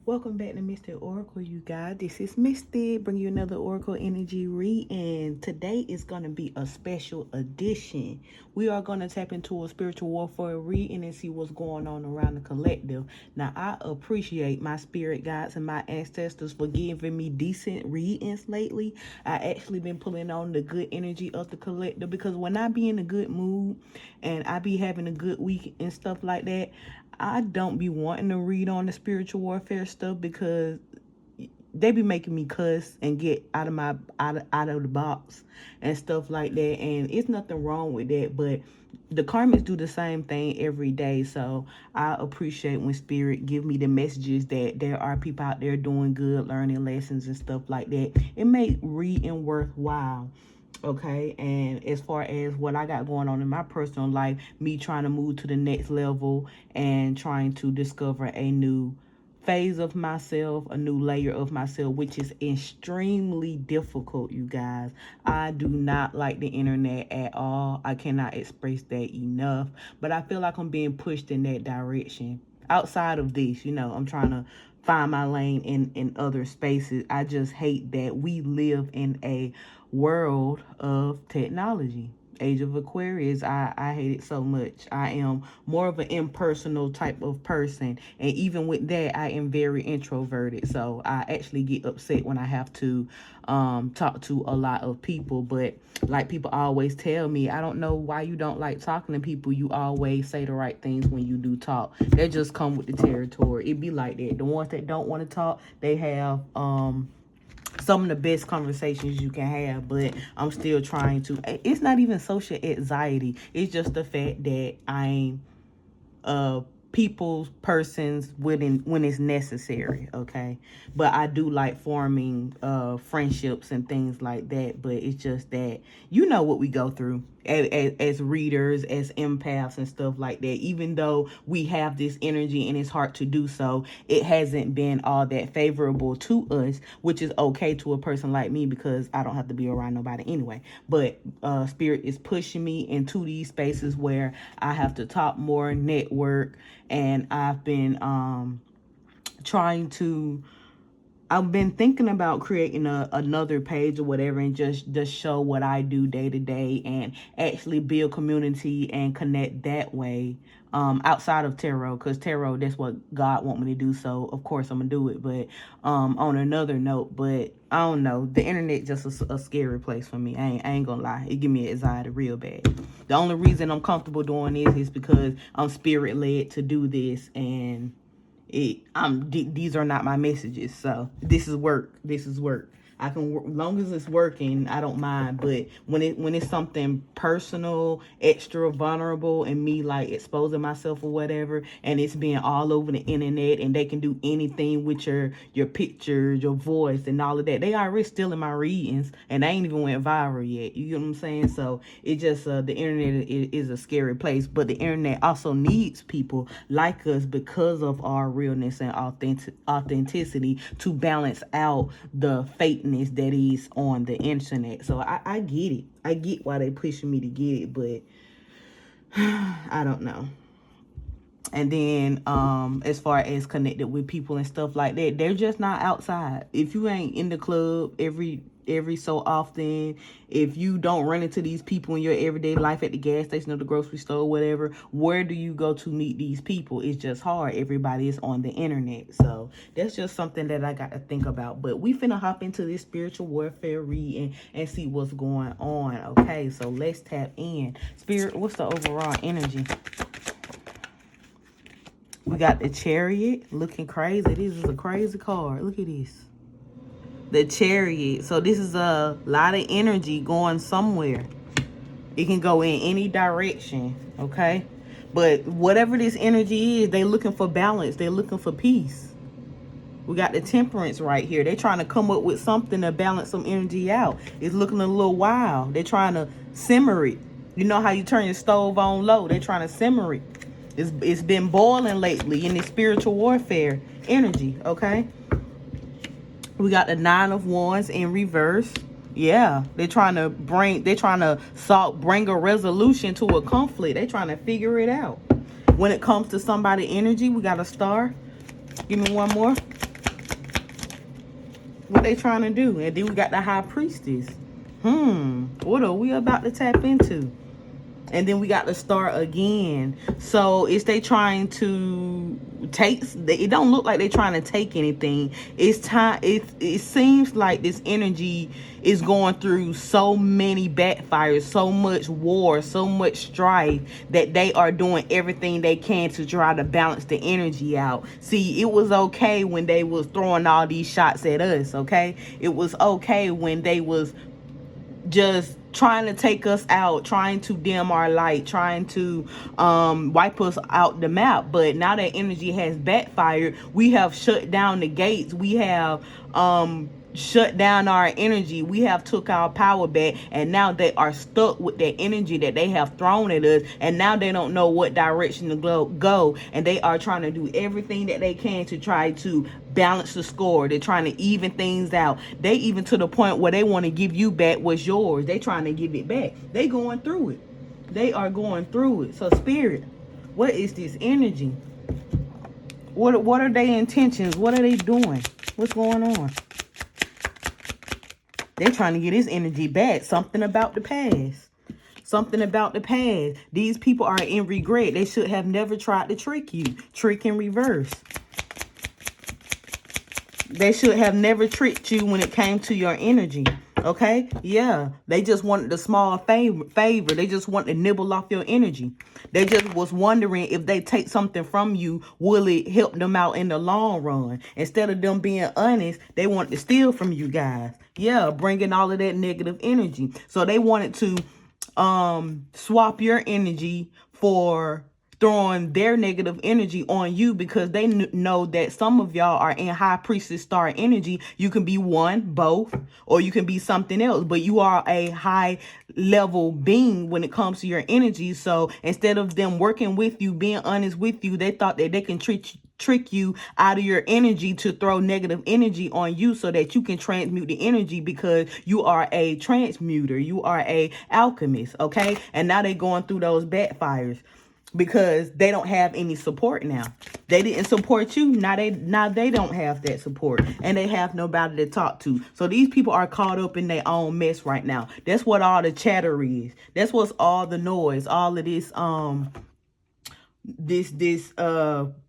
Welcome back to Mr. Oracle, you guys. This is Misty, bringing you another Oracle Energy reading. Today is going to be a special edition. We are going to tap into a spiritual warfare reading and see what's going on around the collective. Now, I appreciate my spirit guides and my ancestors for giving me decent readings lately. I actually been pulling on the good energy of the collective because when I be in a good mood and I be having a good week and stuff like that, I don't be wanting to read on the spiritual warfare stuff because they be making me cuss and get out of the box and stuff like that. And it's nothing wrong with that, but the karmics do the same thing every day. So I appreciate when spirit give me the messages that there are people out there doing good, learning lessons and stuff like that. It make reading worthwhile. Okay, and as far as what I got going on in my personal life, me trying to move to the next level and trying to discover a new phase of myself, a new layer of myself, which is extremely difficult, you guys. I do not like the internet at all. I cannot express that enough, but I feel like I'm being pushed in that direction. Outside of this, I'm trying to find my lane in other spaces. I just hate that we live in a world of technology. Age of Aquarius, I hate it so much. I am more of an impersonal type of person. And even with that, I am very introverted. So I actually get upset when I have to talk to a lot of people. But like people always tell me, I don't know why you don't like talking to people. You always say the right things when you do talk. They just come with the territory. It be like that. The ones that don't want to talk, they have some of the best conversations you can have, but I'm still trying to. It's not even social anxiety. It's just the fact that I'm people's persons when it's necessary. Okay, but I do like forming friendships and things like that. But it's just that what we go through as readers, as empaths and stuff like that. Even though we have this energy and it's hard to do so, it hasn't been all that favorable to us, which is okay to a person like me because I don't have to be around nobody anyway. But spirit is pushing me into these spaces where I have to talk more, network, and I've been trying to. I've been thinking about creating another page or whatever and just show what I do day to day and actually build community and connect that way outside of tarot, because tarot, that's what God want me to do. So of course I'm gonna do it. But on another note, but I don't know, the internet just a scary place for me. I ain't gonna lie, it give me anxiety real bad. The only reason I'm comfortable doing this is because I'm spirit led to do this, and these are not my messages. So this is work. I can work long as it's working. I don't mind. But when it's something personal, extra vulnerable, and me like exposing myself or whatever, and it's being all over the internet, and they can do anything with your pictures, your voice, and all of that. They already stealing my readings, and they ain't even went viral yet. You get what I'm saying? So it just the internet is a scary place, but the internet also needs people like us because of our realness and authenticity to balance out the fakeness that is on the internet. So I get it. I get why they pushing me to get it, but I don't know. And then as far as connected with people and stuff like that, they're just not outside. If you ain't in the club every so often, if you don't run into these people in your everyday life at the gas station or the grocery store or whatever, where do you go to meet these people? It's just hard. Everybody is on the internet. So that's just something that I got to think about. But we finna hop into this spiritual warfare reading and see what's going on. Okay, so let's tap in. Spirit, what's the overall energy? We got the Chariot looking crazy. This is a crazy card. Look at this. The Chariot. So this is a lot of energy going somewhere. It can go in any direction, okay? But whatever this energy is, they looking for balance. They're looking for peace. We got the Temperance right here. They're trying to come up with something to balance some energy out. It's looking a little wild. They're trying to simmer it. You know how you turn your stove on low? They're trying to simmer it. It's been boiling lately in the spiritual warfare energy, okay? We got the Nine of Wands in reverse. Yeah, they're trying to bring a resolution to a conflict. They're trying to figure it out. When it comes to somebody energy, we got a Star. Give me one more. What they trying to do? And then we got the high priestess. What are we about to tap into? And then we got to start again. So is they trying to take? It don't look like they trying to take anything. It's time. It seems like this energy is going through so many backfires, so much war, so much strife, that they are doing everything they can to try to balance the energy out. See, it was okay when they was throwing all these shots at us. Okay, it was okay when they was just trying to take us out, trying to dim our light, trying to wipe us out the map. But now that energy has backfired, we have shut down the gates. We have shut down our energy. We have took our power back, and now they are stuck with that energy that they have thrown at us, and now they don't know what direction to go, and they are trying to do everything that they can to try to balance the score. They're trying to even things out. They even to the point where they want to give you back what's yours. They trying to give it back. They going through it. They are going through it. So spirit, what is this energy? What are their intentions? What are they doing? What's going on? They're trying to get his energy back. Something about the past. Something about the past. These people are in regret. They should have never tried to trick you. Trick in reverse. They should have never tricked you when it came to your energy. Okay? Yeah. They just wanted a small favor. They just wanted to nibble off your energy. They just was wondering if they take something from you, will it help them out in the long run? Instead of them being honest, they wanted to steal from you guys. Yeah, bringing all of that negative energy. So they wanted to swap your energy for throwing their negative energy on you, because they know that some of y'all are in high priestess star energy. You can be one, both, or you can be something else, but you are a high level being when it comes to your energy. So instead of them working with you, being honest with you, they thought that they can trick you out of your energy to throw negative energy on you so that you can transmute the energy, because you are a transmuter. You are a alchemist. Okay. And now they're going through those backfires, because they don't have any support now. They didn't support you. Now they don't have that support, and they have nobody to talk to. So these people are caught up in their own mess right now. That's what all the chatter is. That's what's all the noise, all of this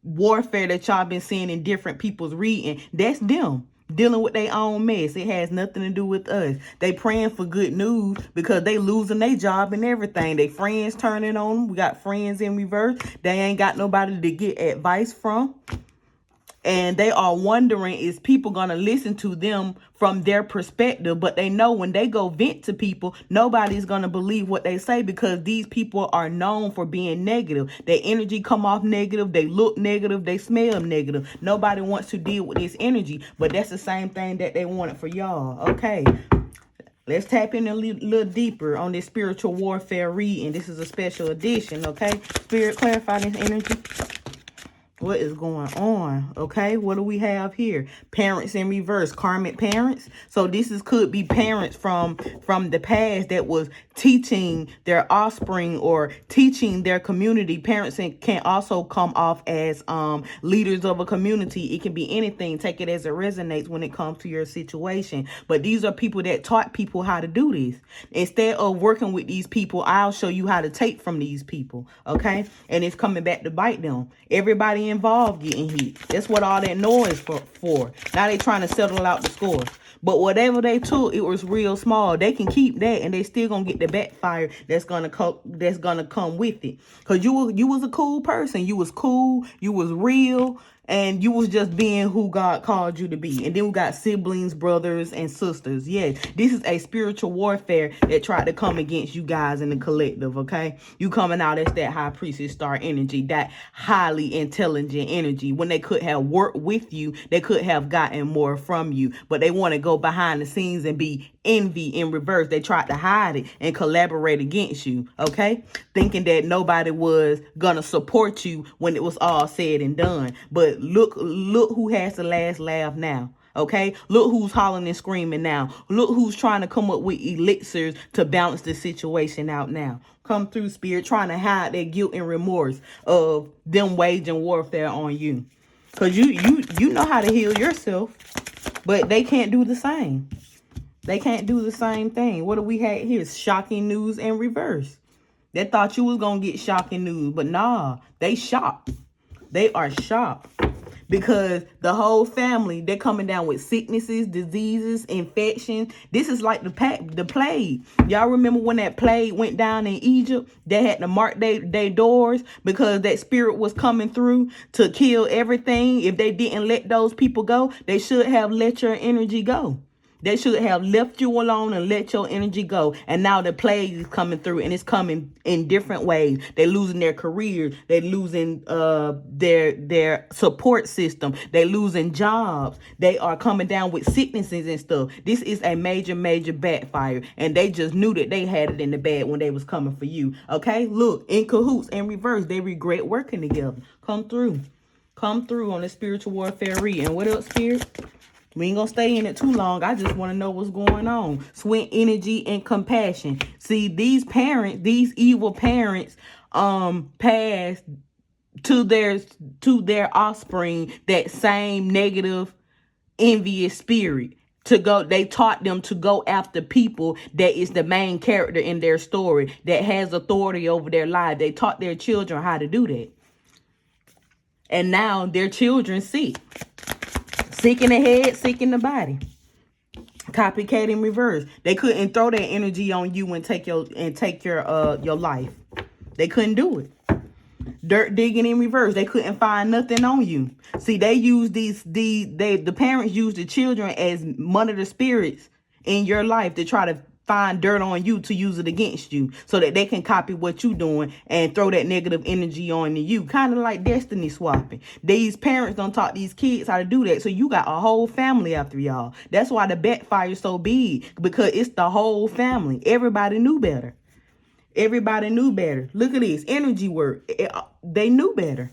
warfare that y'all been seeing in different people's reading. That's them dealing with their own mess. It has nothing to do with us. They praying for good news because they losing their job and everything. They friends turning on them. We got friends in reverse. They ain't got nobody to get advice from. And they are wondering, is people going to listen to them from their perspective? But they know when they go vent to people, nobody's going to believe what they say, because these people are known for being negative. Their energy come off negative. They look negative. They smell negative. Nobody wants to deal with this energy. But that's the same thing that they wanted for y'all. Okay. Let's tap in a little deeper on this spiritual warfare reading. This is a special edition. Okay. Spirit, clarify this energy. What is going on? Okay, what do we have here? Parents in reverse, karmic parents. So this could be parents from the past that was teaching their offspring or teaching their community. Parents can also come off as leaders of a community. It can be anything. Take it as it resonates when it comes to your situation. But these are people that taught people how to do this. Instead of working with these people, I'll show you how to take from these people. Okay, and it's coming back to bite them. Everybody involved getting hit. That's what all that noise for. Now they trying to settle out the scores. But whatever they took, it was real small. They can keep that, and they still gonna get the backfire that's gonna come with it. Cause you was a cool person. You was cool. You was real. And you was just being who God called you to be. And then we got siblings, brothers, and sisters. Yes, this is a spiritual warfare that tried to come against you guys in the collective, okay? You coming out as that high priestess star energy, that highly intelligent energy. When they could have worked with you, they could have gotten more from you. But they want to go behind the scenes and be envy in reverse. They tried to hide it and collaborate against you, okay? Thinking that nobody was going to support you when it was all said and done. But look who has the last laugh now. Okay, look who's hollering and screaming now. Look who's trying to come up with elixirs to balance the situation out now. Come through, spirit, trying to hide that guilt and remorse of them waging warfare on you. Because you know how to heal yourself. But they can't do the same. They can't do the same thing. What do we have here? Shocking news in reverse. They thought you was going to get shocking news. But nah, they shocked. They are shocked. Because the whole family, they're coming down with sicknesses, diseases, infections. This is like the plague. Y'all remember when that plague went down in Egypt? They had to mark their doors because that spirit was coming through to kill everything. If they didn't let those people go, they should have let your energy go. They should have left you alone and let your energy go. And now the plague is coming through, and it's coming in different ways. They're losing their careers. They're losing their support system. They're losing jobs. They are coming down with sicknesses and stuff. This is a major, major backfire. And they just knew that they had it in the bag when they was coming for you. Okay? Look, in cahoots, in reverse, they regret working together. Come through. Come through on the spiritual warfare read. And what else, Spirit? We ain't gonna stay in it too long. I just want to know what's going on. Swing energy and compassion. See, these parents, these evil parents, passed to their offspring that same negative, envious spirit. They taught them to go after people that is the main character in their story, that has authority over their life. They taught their children how to do that. And now their children sick. Sick in the head, sick in the body. Copycat in reverse. They couldn't throw that energy on you and take your life. They couldn't do it. Dirt digging in reverse. They couldn't find nothing on you. See, they use the parents use the children as monitor spirits in your life to try to find dirt on you to use it against you so that they can copy what you doing and throw that negative energy on you. Kind of like destiny swapping. These parents don't taught these kids how to do that. So you got a whole family after y'all. That's why the backfire is so big, because it's the whole family. Everybody knew better. Everybody knew better. Look at this energy work. They knew better.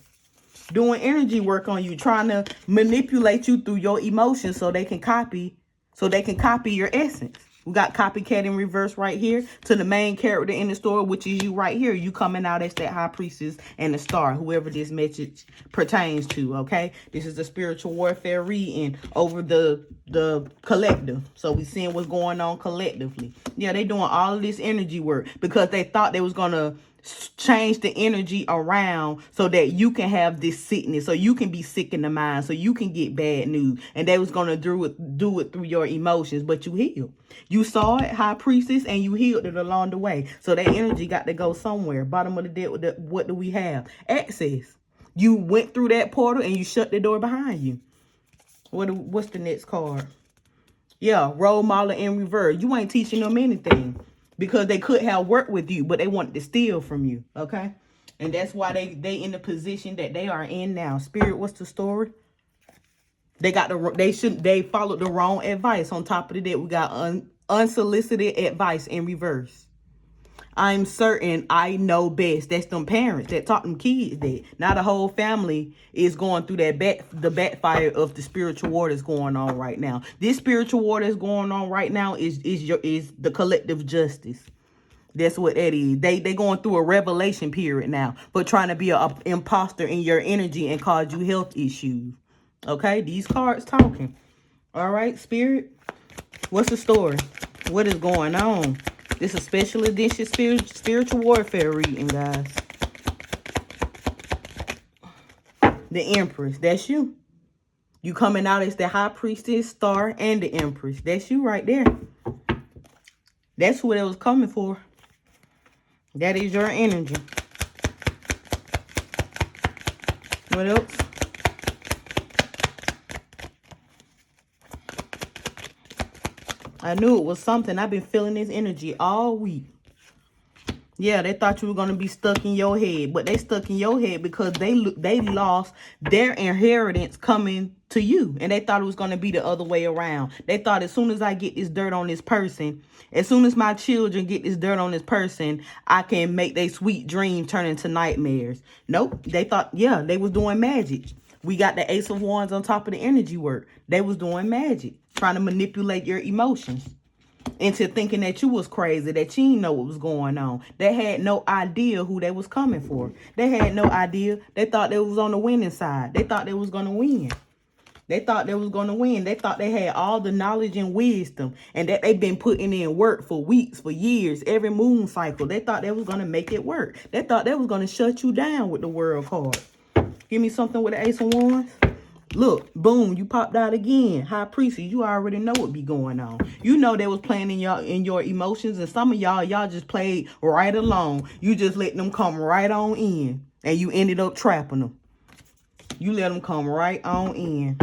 Doing energy work on you, trying to manipulate you through your emotions so they can copy your essence. We got copycat in reverse right here to the main character in the story, which is you right here. You coming out as that high priestess and the star, whoever this message pertains to, okay? This is a spiritual warfare reading over the collective. So we seeing what's going on collectively. Yeah, they doing all of this energy work because they thought they was going to change the energy around so that you can have this sickness, so you can be sick in the mind, so you can get bad news. And they was going to do it through your emotions, but you healed. You saw it, high priestess, and you healed it along the way. So that energy got to go somewhere. Bottom of the deck, what do we have? Access. You went through that portal and you shut the door behind you. What's the next card? Yeah, role model in reverse. You ain't teaching them anything. Because they could have worked with you, but they wanted to steal from you, okay? And that's why they in the position that they are in now. Spirit, what's the story? They followed the wrong advice. On top of that, we got unsolicited advice in reverse. I'm certain I know best. That's them parents that taught them kids that. Now the whole family is going through the backfire of the spiritual war that's going on right now. This spiritual war that's going on right now is the collective justice. That's what that is. They going through a revelation period now for trying to be an imposter in your energy and cause you health issues. Okay, these cards talking. All right, Spirit, what's the story? What is going on? This is a special edition spiritual warfare reading, guys. The Empress, that's you. You coming out as the high priestess, star, and the Empress. That's you right there. That's who it was coming for. That is your energy. What else? I knew it was something. I've been feeling this energy all week. Yeah, they thought you were going to be stuck in your head. But they stuck in your head because they lost their inheritance coming to you. And they thought it was going to be the other way around. They thought as soon as I get this dirt on this person, as soon as my children get this dirt on this person, I can make their sweet dreams turn into nightmares. Nope. They thought, yeah, they was doing magic. We got the Ace of Wands on top of the energy work. They was doing magic, trying to manipulate your emotions into thinking that you was crazy, that you didn't know what was going on. They had no idea who they was coming for. They had no idea. They thought they was on the winning side. They thought they was going to win. They thought they was going to win. They thought they had all the knowledge and wisdom and that they've been putting in work for weeks, for years, every moon cycle. They thought they was going to make it work. They thought they was going to shut you down with the world card. Give me something with the Ace of Wands. Look, boom, you popped out again. High Priestess, you already know what be going on. You know they was playing in your emotions, and some of y'all just played right along. You just let them come right on in, and you ended up trapping them. You let them come right on in.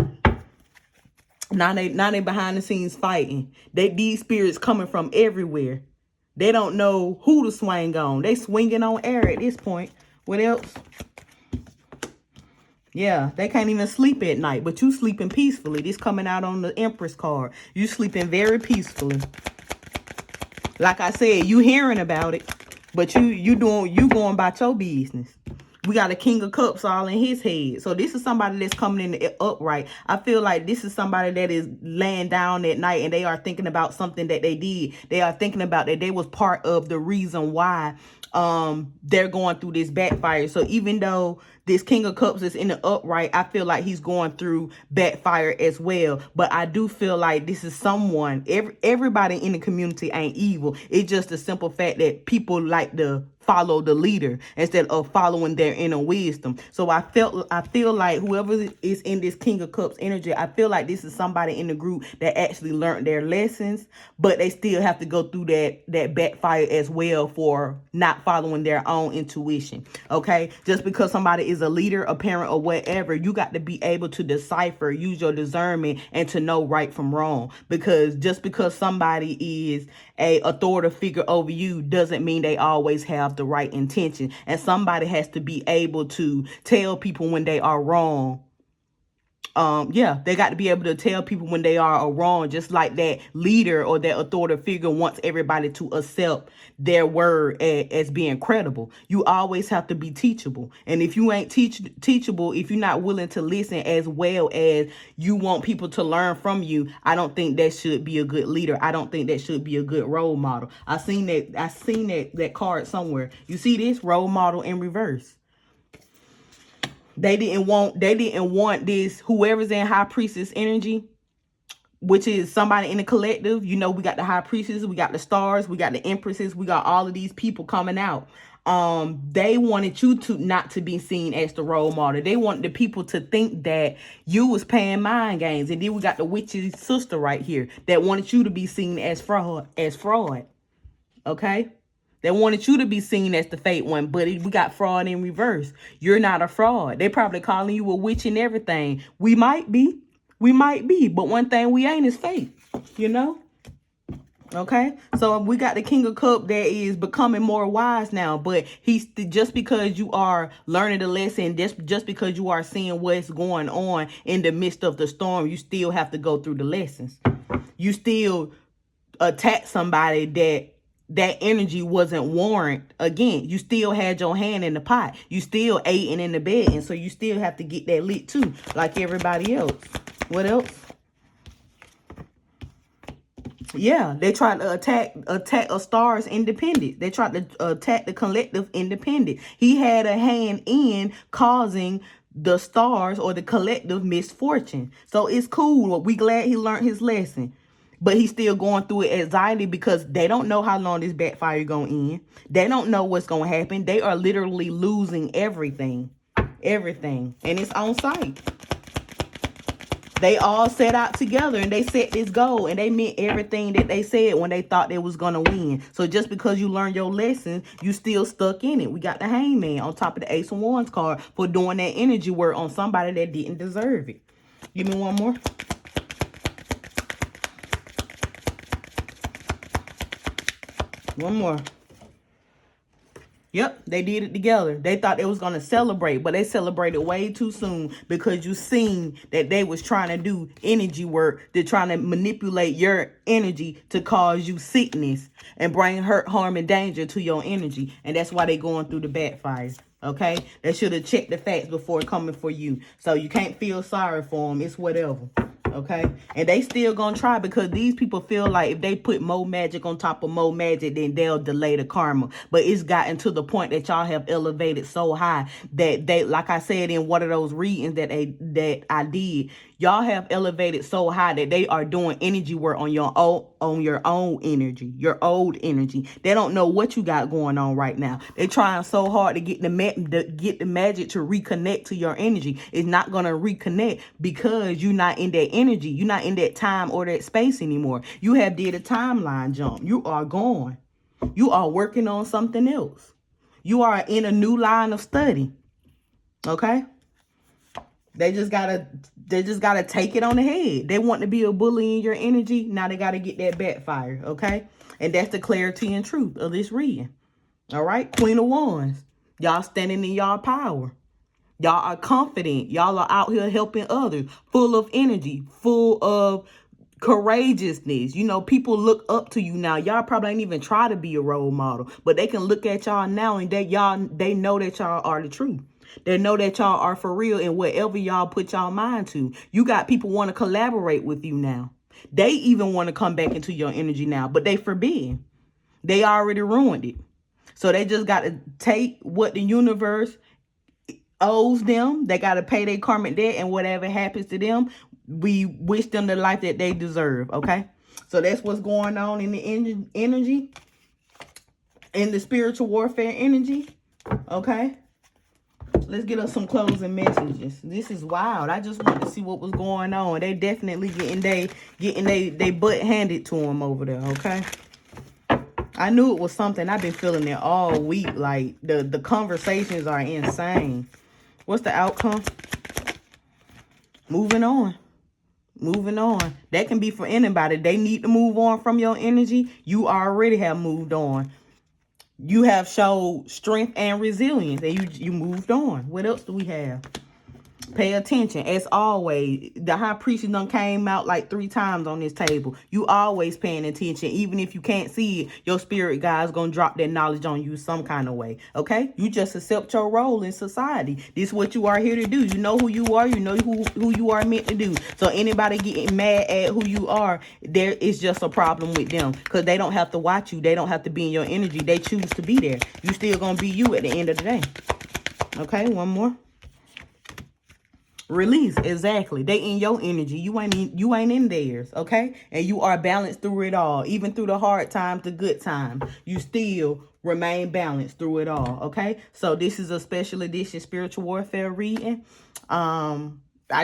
Now they behind the scenes fighting. These spirits coming from everywhere. They don't know who to swing on. They swinging on air at this point. What else? Yeah, they can't even sleep at night, but you sleeping peacefully. This coming out on the Empress card. You sleeping very peacefully. Like I said, you hearing about it, but you going about your business. We got a King of Cups all in his head. So this is somebody that's coming in the upright. I feel like this is somebody that is laying down at night and they are thinking about something that they did. They are thinking about that they was part of the reason why they're going through this backfire. So even though this King of Cups is in the upright, I feel like he's going through backfire as well. But I do feel like this is someone, everybody in the community ain't evil. It's just the simple fact that people like to follow the leader instead of following their inner wisdom. So I feel like whoever is in this King of Cups energy, I feel like this is somebody in the group that actually learned their lessons, but they still have to go through that backfire as well for not following their own intuition. Okay, just because somebody is a leader, a parent, or whatever, you got to be able to decipher, use your discernment, and to know right from wrong. Because just because somebody is a authoritative figure over you doesn't mean they always have the right intention. And somebody has to be able to tell people when they are wrong. Yeah, they got to be able to tell people when they are wrong, just like that leader or that authoritative figure wants everybody to accept their word as being credible. You always have to be teachable. And if you ain't teachable, if you're not willing to listen as well as you want people to learn from you, I don't think that should be a good leader. I don't think that should be a good role model. I seen that card somewhere. You see this role model in reverse. They didn't want this, whoever's in High Priestess energy, which is somebody in the collective. You know, we got the High Priestess, we got the stars, we got the Empresses, we got all of these people coming out. They wanted you to not to be seen as the role model. They wanted the people to think that you was playing mind games. And then we got the witch's sister right here that wanted you to be seen as fraud. Okay? They wanted you to be seen as the fake one, but we got fraud in reverse. You're not a fraud. They probably calling you a witch and everything. We might be, but one thing we ain't is fake, you know? Okay, so we got the King of Cups that is becoming more wise now, but he's just because you are learning the lesson, just because you are seeing what's going on in the midst of the storm, you still have to go through the lessons. You still attack somebody that energy wasn't warrant. Again, you still had your hand in the pot. You still ate and in the bed. And so you still have to get that lit too, like everybody else. What else? Yeah, they tried to attack a star's independence. They tried to attack the collective independence. He had a hand in causing the stars or the collective misfortune. So it's cool. We glad he learned his lesson. But he's still going through it anxiety because they don't know how long this backfire going to end. They don't know what's going to happen. They are literally losing everything. Everything. And it's on sight. They all set out together and they set this goal and they meant everything that they said when they thought they was going to win. So just because you learned your lesson, you still stuck in it. We got the Hangman on top of the Ace of Wands card for doing that energy work on somebody that didn't deserve it. Give me one more. One more. Yep, they did it together. They thought they was going to celebrate, but they celebrated way too soon because you seen that they was trying to do energy work. They're trying to manipulate your energy to cause you sickness and bring hurt, harm, and danger to your energy. And that's why they going through the backfire. Okay? They should have checked the facts before coming for you. So you can't feel sorry for them. It's whatever. Okay, and they still gonna try because these people feel like if they put more magic on top of more magic, then they'll delay the karma. But it's gotten to the point that y'all have elevated so high that they, like I said in one of those readings that I did, Y'all have elevated so high that they are doing energy work on your own energy, your old energy. They don't know what you got going on right now. They're trying so hard to get the magic to reconnect to your energy. It's not gonna reconnect because you're not in that energy. You're not in that time or that space anymore. You have did a timeline jump. You are gone. You are working on something else. You are in a new line of study. Okay? They just gotta take it on the head. They want to be a bully in your energy. Now they gotta get that backfire, okay? And that's the clarity and truth of this reading. All right, Queen of Wands. Y'all standing in y'all power. Y'all are confident. Y'all are out here helping others, full of energy, full of courageousness. You know, people look up to you now. Y'all probably ain't even try to be a role model, but they can look at y'all now and they know that y'all are the truth. They know that y'all are for real in whatever y'all put y'all mind to. You got people want to collaborate with you now. They even want to come back into your energy now, but they forbid. They already ruined it. So they just got to take what the universe owes them. They got to pay their karmic debt, and whatever happens to them, we wish them the life that they deserve, okay? So that's what's going on in the energy, in the spiritual warfare energy, okay? Let's get us some closing messages. This is wild. I just wanted to see what was going on. They definitely getting they butt handed to them over there, okay? I knew it was something. I've been feeling it all week. Like, the conversations are insane. What's the outcome? Moving on. Moving on. That can be for anybody. They need to move on from your energy. You already have moved on. You have showed strength and resilience, and you moved on. What else do we have? Pay attention. As always, the high priestess done came out like 3 times on this table. You always paying attention. Even if you can't see it, your spirit guide's gonna drop that knowledge on you some kind of way. Okay? You just accept your role in society. This is what you are here to do. You know who you are. You know who you are meant to do. So anybody getting mad at who you are, there is just a problem with them. Because they don't have to watch you. They don't have to be in your energy. They choose to be there. You still gonna be you at the end of the day. Okay, one more. Release, exactly. They in your energy. You ain't in theirs, okay? And you are balanced through it all. Even through the hard times, the good times, you still remain balanced through it all, okay? So this is a special edition spiritual warfare reading. I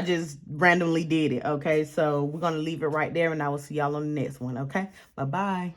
just randomly did it, okay? So we're going to leave it right there, and I will see y'all on the next one, okay? Bye-bye.